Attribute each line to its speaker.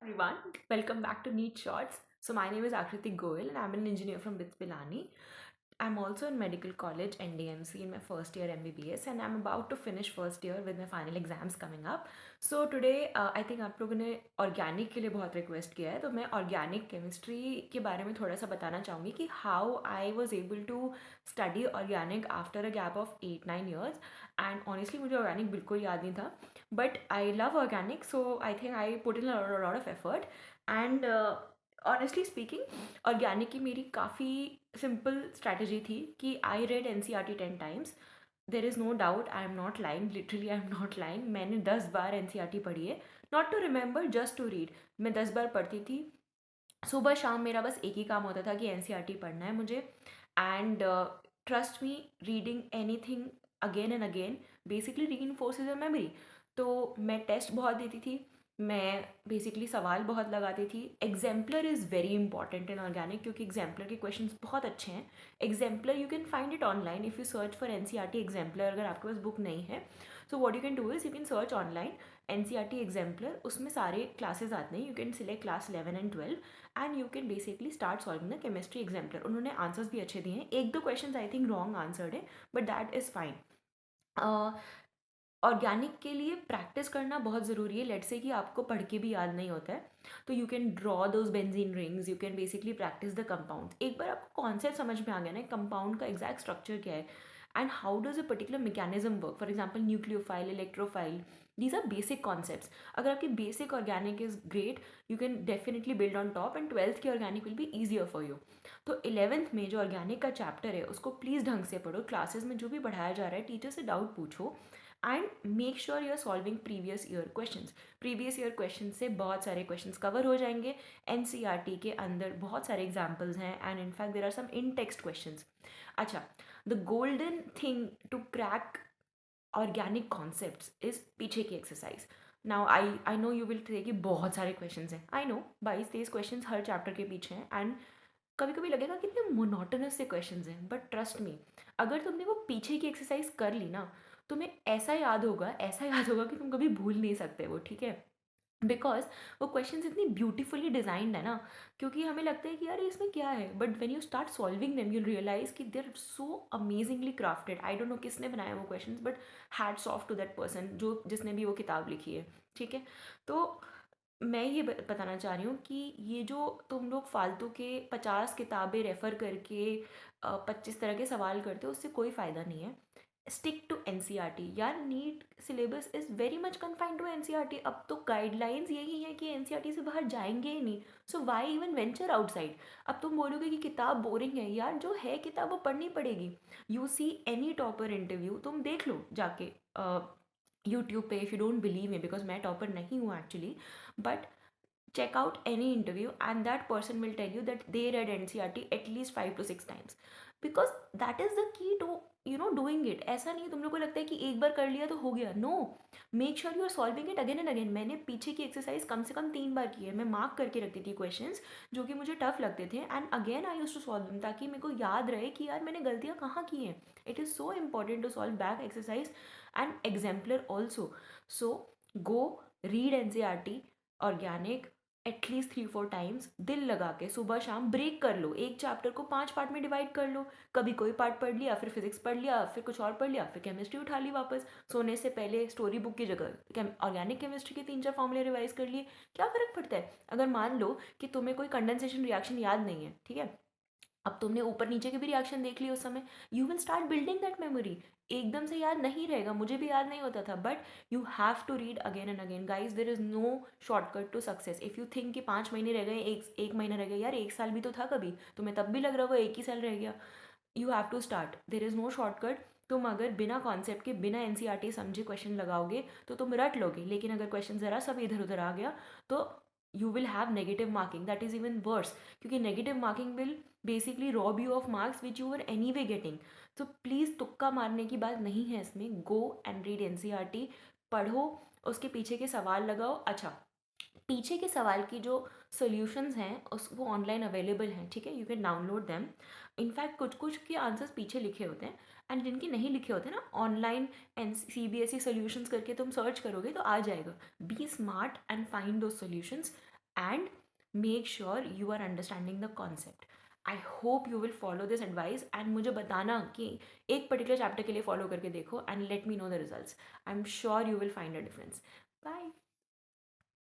Speaker 1: Everyone, welcome back to Neat Shots. So my name is Akriti Goyal and I'm an engineer from BITS Pilani. I'm also in medical college NDMC in my first year MBBS and I'm about to finish first year with my final exams coming up. So today I think आप लोगों ने organic के लिए बहुत request किया है तो मैं ऑर्गेनिक केमिस्ट्री के बारे में थोड़ा सा बताना चाहूँगी कि how I was able to study organic after a gap of 8-9 years and honestly मुझे ऑर्गेनिक बिल्कुल याद नहीं था but I love organic, so I think I put in a lot of effort. And honestly speaking, organic की मेरी काफ़ी simple strategy थी कि I read NCERT 10 times. There is no doubt I am not lying. Literally I am not lying. मैंने 10 बार NCERT पढ़ी है. Not to remember, just to read. मैं 10 बार पढ़ती थी. सुबह शाम मेरा बस एक ही काम होता था कि NCERT पढ़ना है मुझे. And trust me, reading anything again and again basically reinforces your memory. तो मैं टेस्ट बहुत देती थी, मैं बेसिकली सवाल बहुत लगाती थी. Exemplar is very important in organic क्योंकि एग्जाम्पलर के क्वेश्चंस बहुत अच्छे हैं. Exemplar you can find it online if you search for NCERT exemplar. अगर आपके पास बुक नहीं है so what you can do is you can search online NCERT exemplar. उसमें सारे क्लासेज आते हैं. You can select class 11 and 12 and you can basically start solving the chemistry exemplar. उन्होंने answers भी अच्छे दिए हैं. एक दो question I think wrong answered है but that is fine. Organic के लिए प्रैक्टिस करना बहुत ज़रूरी है. लेट्स से कि आपको पढ़ के भी याद नहीं होता है तो you can draw those benzene rings. You can basically practice the compound. एक बार आपको कॉन्सेप्ट समझ में आ गया ना कंपाउंड का एग्जैक्ट स्ट्रक्चर क्या है and how does a particular mechanism work. For example nucleophile, electrophile, these are basic concepts. अगर आपकी basic organic is great you can definitely build on top and twelfth की organic will be easier for you. तो 11th में जो organic का chapter है उसको please ढंग से पढ़ो. क्लासेस में जो भी पढ़ाया जा रहा है टीचर से डाउट पूछो and make sure you are solving previous year questions. Previous year question से बहुत सारे क्वेश्चंस कवर हो जाएंगे. NCERT के अंदर बहुत सारे एग्जाम्पल्स हैं and in fact there are some in text questions. अच्छा, the golden thing to crack organic concepts is पीछे की exercise. Now I know you will say कि बहुत सारे क्वेश्चंस हैं. आई नो 22-23 क्वेश्चंस हर चैप्टर के पीछे हैं एंड कभी कभी लगेगा कितने मोनोटोनस से क्वेश्चंस हैं बट ट्रस्ट मी, अगर तुमने वो पीछे की एक्सरसाइज कर ली ना तुम्हें ऐसा याद होगा कि तुम कभी भूल नहीं सकते वो. ठीक है, बिकॉज वो क्वेश्चन इतनी ब्यूटीफुली डिजाइंड है ना. क्योंकि हमें लगता है कि यार इसमें क्या है but when you start solving them you realise कि they are so amazingly crafted. I don't know किसने बनाया वो question but hats off to that person जो जिसने भी वो किताब लिखी है. ठीक है, तो मैं ये बताना चाह रही हूँ कि ये जो तुम लोग फालतू के 50 किताबें रेफ़र करके 25 तरह के सवाल करते हो उससे कोई फ़ायदा नहीं है. Stick to NCERT. यार NEET syllabus is very much confined to NCERT. अब तो गाइडलाइंस यही है कि NCERT से बाहर जाएंगे ही नहीं. सो वाई इवन वेंचर आउटसाइड. अब तुम बोलोगे कि किताब बोरिंग है. यार जो है किताब वो पढ़नी पड़ेगी. You see any topper interview तुम देख लो जाके यूट्यूब पे. If you don't believe me because मैं टॉपर नहीं हूँ actually, but check out any interview and that person will tell you that they read NCERT at least 5 to 6 times because that is the key to doing it. ऐसा नहीं तुम लोग को लगता है कि एक बार कर लिया तो हो गया. No, make sure you are solving it again and again. मैंने पीछे की एक्सरसाइज कम से कम 3 बार की है. मैं मार्क करके रखती थी क्वेश्चंस जो कि मुझे टफ लगते थे and again I used to solve them ताकि मेरे को याद रहे कि यार मैंने गलतियाँ कहाँ की हैं. It is so important to solve back exercise and exemplar also. So go read NCERT organic at least 3-4 times. दिल लगा के सुबह शाम ब्रेक कर लो. एक चैप्टर को 5 पार्ट में डिवाइड कर लो. कभी कोई पार्ट पढ़ लिया, फिर फिजिक्स पढ़ लिया, फिर कुछ और पढ़ लिया, फिर केमिस्ट्री उठा ली वापस. सोने से पहले स्टोरी बुक की जगह ऑर्गेनिक केमिस्ट्री के 3-4 फॉर्मूले रिवाइज कर लिए. क्या फ़र्क पड़ता है. अगर मान लो कि तुम्हें कोई कंडेंसेशन रिएक्शन याद नहीं है, ठीक है, अब तुमने ऊपर नीचे के भी रिएक्शन देख लिए उस समय, you will start building that memory. एकदम से याद नहीं रहेगा. मुझे भी याद नहीं होता था but you have to read again and again. Guys there is no shortcut to success. If you think कि 5 महीने रह गए, एक महीना रह गया, यार 1 साल भी तो था कभी. तुम्हें तब भी लग रहा होगा 1 ही साल रह गया. You have to start. There is no shortcut. तुम अगर बिना कॉन्सेप्ट के बिना NCERT समझे क्वेश्चन लगाओगे तो तुम रट लोगे. लेकिन अगर क्वेश्चन ज़रा सब इधर उधर आ गया तो you will have negative marking. That is even worse क्योंकि negative marking will basically rob you of marks which you were anyway getting. तो प्लीज़ तुक्का मारने की बात नहीं है इसमें. Go and read NCERT. पढ़ो, उसके पीछे के सवाल लगाओ. अच्छा, पीछे के सवाल की जो सोल्यूशंस हैं उस वो ऑनलाइन अवेलेबल हैं. ठीक है, you can download them. In fact कुछ कुछ के आंसर्स पीछे लिखे होते हैं एंड जिनके नहीं लिखे होते ना ऑनलाइन एंड CBSE सोल्यूशंस करके तुम सर्च करोगे तो आ जाएगा. बी स्मार्ट एंड फाइंड दो solutions. and make sure you are understanding the concept. I hope you will follow this advice and मुझे बताना कि एक पर्टिकुलर चैप्टर के लिए फॉलो करके देखो and let me know the results. I am sure you will find a difference. Bye.